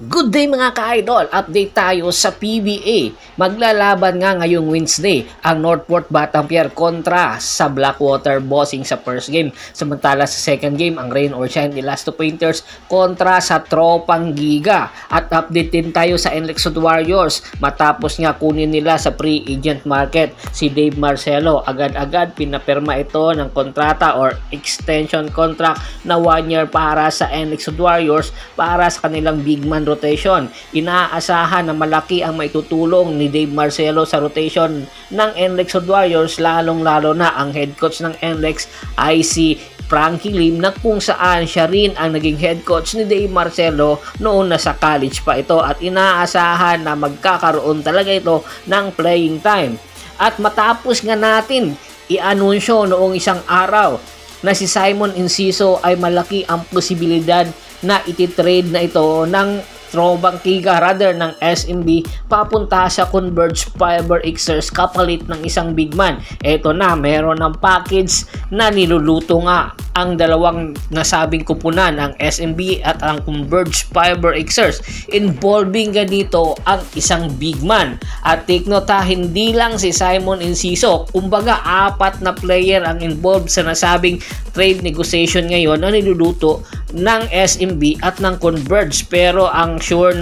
Good day mga ka-idol! Update tayo sa PBA. Maglalaban nga ngayong Wednesday ang Northport Batavia kontra sa Blackwater Bossing sa first game. Samantala sa second game, ang Rain or Shine ni Last Two Painters kontra sa Tropang Giga. At update din tayo sa Enlexod Warriors. Matapos nga kunin nila sa pre-agent market si Dave Marcelo. Agad-agad pinapirma ito ng kontrata or extension contract na 1 year para sa Enlexod Warriors para sa kanilang big man rotation. Inaasahan na malaki ang maitutulong ni Dave Marcelo sa rotation ng NLEX Warriors, lalong-lalo na ang head coach ng NLEX ay si Frankie Lim, na kung saan siya rin ang naging head coach ni Dave Marcelo noon nasa college pa ito, at inaasahan na magkakaroon talaga ito ng playing time. At matapos nga natin i-anunsyo noong isang araw na si Simon Enciso ay malaki ang posibilidad na ititrade na ito ng Tropang Giga, rather ng SMB, papunta sa Converge Fiber Xers kapalit ng isang big man. Eto na, meron ng package na niluluto nga ang dalawang nasabing kupunan, ang SMB at ang Converge Fiber Xers, involving ganito ang isang big man. At take note ha, hindi lang si Simon Enciso, kumbaga 4 na player ang involved sa nasabing trade negotiation ngayon na niluluto ng SMB at ng Converge. Pero ang sure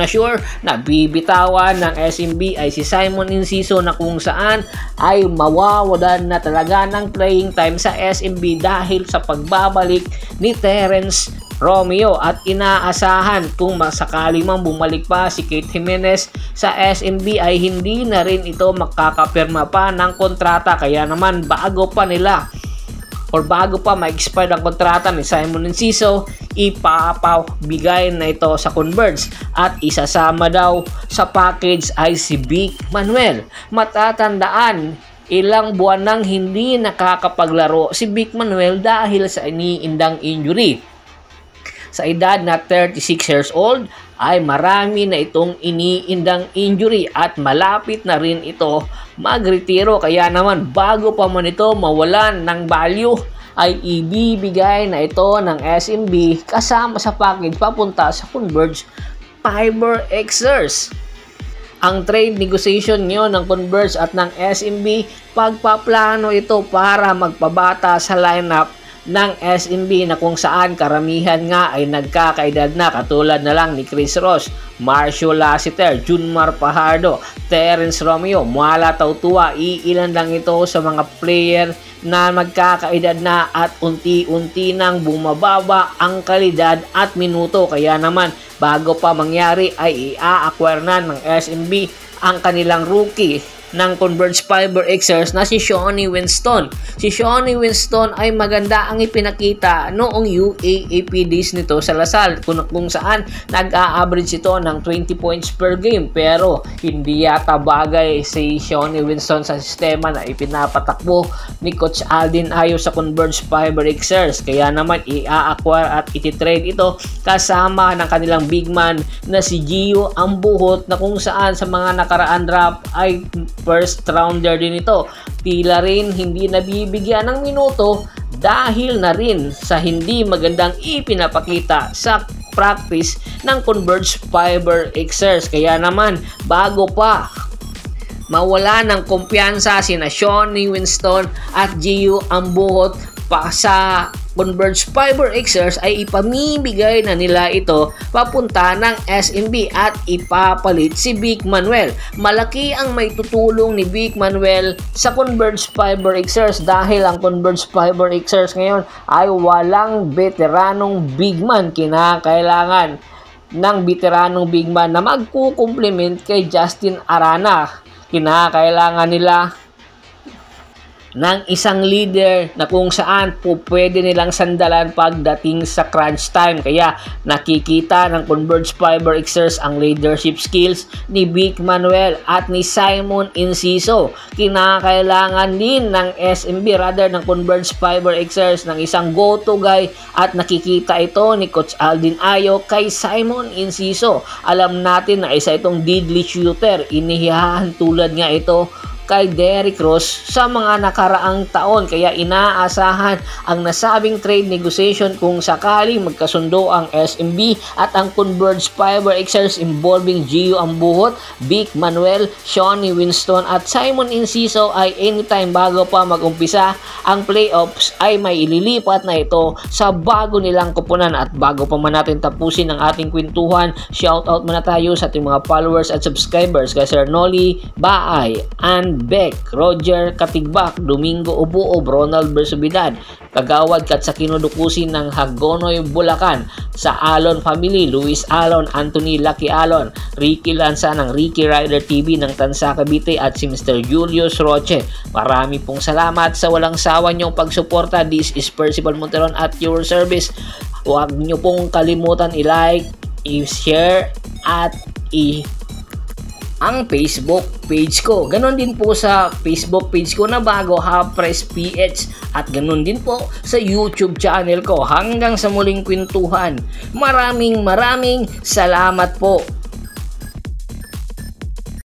na bibitawan ng SMB ay si Simon Enciso, na kung saan ay mawawalan na talaga ng playing time sa SMB dahil sa pagbabalik ni Terence Romeo. At inaasahan kung masakali mang bumalik pa si Kate Jimenez sa SMB ay hindi na rin ito makakapirma pa ng kontrata, kaya naman bago pa ma-expire ang kontrata ni Simon Enciso, ipapabigay na ito sa Converge at isasama daw sa package ay si Vic Manuel. Matatandaan, ilang buwan nang hindi nakakapaglaro si Vic Manuel dahil sa iniindang injury. Sa edad na 36 years old ay marami na itong iniindang injury at malapit na rin ito magretiro, kaya naman bago pa man ito mawalan ng value ay ibibigay na ito ng SMB kasama sa package papunta sa Converge Fiber Xers. Ang trade negotiation nyo ng Converge at ng SMB, pagpaplano ito para magpabata sa lineup ng SMB, na kung saan karamihan nga ay nagkakaedad na, katulad na lang ni Chris Ross, Marcio Lassiter, Junmar Fajardo, Terence Romeo, Muala Tautua. Iilan lang ito sa mga player na magkakaedad na at unti-unti nang bumababa ang kalidad at minuto, kaya naman bago pa mangyari ay i-acquire na ng SMB ang kanilang rookie ng Converge Fiber Xers na si Shawnee Winston. Si Shawnee Winston ay maganda ang ipinakita noong UAAP days nito sa Lasal, kung saan nag-a-average ito ng 20 points per game, pero hindi yata bagay si Shawnee Winston sa sistema na ipinapatakbo ni Coach Aldin Ayo sa Converge Fiber Xers, kaya naman i-acquire at ititrade ito kasama ng kanilang big man na si Gio Ambuhot, na kung saan sa mga nakaraan draft ay first rounder din ito. Tila rin hindi nabibigyan ng minuto dahil na rin sa hindi magandang ipinapakita sa practice ng Converge Fiber Xers, kaya naman bago pa mawala ng kumpiyansa sina Shawnee Winston at Gio Ambuhot pa sa Converge Fiber Xers ay ipamibigay na nila ito papunta ng SMB at ipapalit si Vic Manuel. Malaki ang may tutulong ni Vic Manuel sa Converge Fiber Xers dahil ang Converge Fiber Xers ngayon ay walang veteranong big man. Kinakailangan ng veteranong big man na magkukumplement kay Justin Arana. Kinakailangan nila ng isang leader na kung saan po pwede nilang sandalan pagdating sa crunch time. Kaya nakikita ng Converge Fiber Xers ang leadership skills ni Vic Manuel at ni Simon Enciso. Kinakailangan din ng SMB, rather ng Converge Fiber Xers, ng isang go-to guy, at nakikita ito ni Coach Aldin Ayo kay Simon Enciso. Alam natin na isa itong deadly shooter, inihihahan tulad nga ito kay Derrick Rose sa mga nakaraang taon, kaya inaasahan ang nasabing trade negotiation kung sakaling magkasundo ang SMB at ang Converge Fiber Xers involving Gio Ambuhot, Vic Manuel, Shawnee Winston at Simon Enciso ay anytime bago pa mag-umpisa ang playoffs ay may ililipat na ito sa bago nilang kupunan. At bago pa man natin tapusin ang ating kwentuhan, shoutout muna tayo sa ating mga followers at subscribers kay Sir Noli Baay, Ann Beck, Roger Katigbak, Domingo Ubuob, Ronald Bersubidad, Kagawad Katsakino Dukusin ng Hagonoy, Bulacan, sa Alon Family, Luis Alon, Anthony Lucky Alon, Ricky Lanza ng Ricky Rider TV ng Tansa Cavite at si Mr. Julius Roche. Marami pong salamat sa walang sawa niyong pagsuporta. This is Percival Monteron at your service. Huwag niyo pong kalimutan i-like, i-share at ang Facebook page ko. Ganon din po sa Facebook page ko na bago, Half-Price PH, at ganon din po sa YouTube channel ko. Hanggang sa muling kwentuhan. Maraming salamat po.